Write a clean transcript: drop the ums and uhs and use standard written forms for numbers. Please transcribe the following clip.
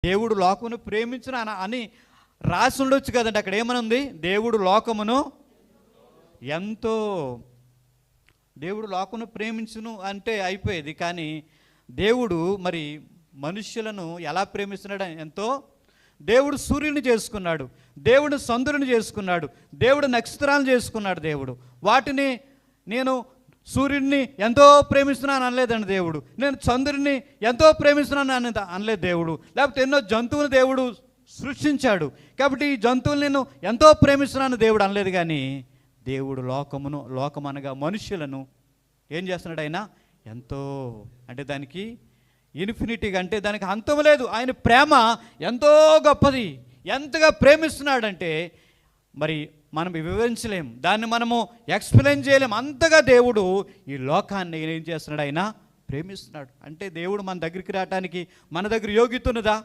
దేవుడు లోకమును ప్రేమించును అని రాసి ఉండొచ్చు కదండి. అక్కడ ఏమనుంది? దేవుడు లోకమును ఎంతో, దేవుడు లోకమును ప్రేమించును అంటే అయిపోయేది. కానీ దేవుడు మరి మనుష్యులను ఎలా ప్రేమిస్తున్నాడు? ఎంతో. దేవుడు సూర్యుని చేసుకున్నాడు, దేవుడు చంద్రుని చేసుకున్నాడు, దేవుడు నక్షత్రాలను చేసుకున్నాడు. దేవుడు వాటిని నేను సూర్యుడిని ఎంతో ప్రేమిస్తున్నాను అనలేదండి దేవుడు. నేను చంద్రుడిని ఎంతో ప్రేమిస్తున్నాను అనలేదు దేవుడు. లేకపోతే ఎన్నో జంతువులు దేవుడు సృష్టించాడు కాబట్టి ఈ జంతువులు నేను ఎంతో ప్రేమిస్తున్నాను దేవుడు అనలేదు. కానీ దేవుడు లోకం అనగా మనుష్యులను ఏం చేస్తున్నాడు? ఆయన ఎంతో, అంటే దానికి ఇన్ఫినిటీగా, అంటే దానికి అంతం లేదు. ఆయన ప్రేమ ఎంతో గొప్పది. ఎంతగా ప్రేమిస్తున్నాడంటే మరి మనం వివరించలేం, దాన్ని మనము ఎక్స్ప్లెయిన్ చేయలేం. అంతగా దేవుడు ఈ లోకాన్ని ఏం చేస్తున్నాడు? ఆయన ప్రేమిస్తున్నాడు. అంటే దేవుడు మన దగ్గరికి రావడానికి మన దగ్గర యోగ్యత ఉన్నదా?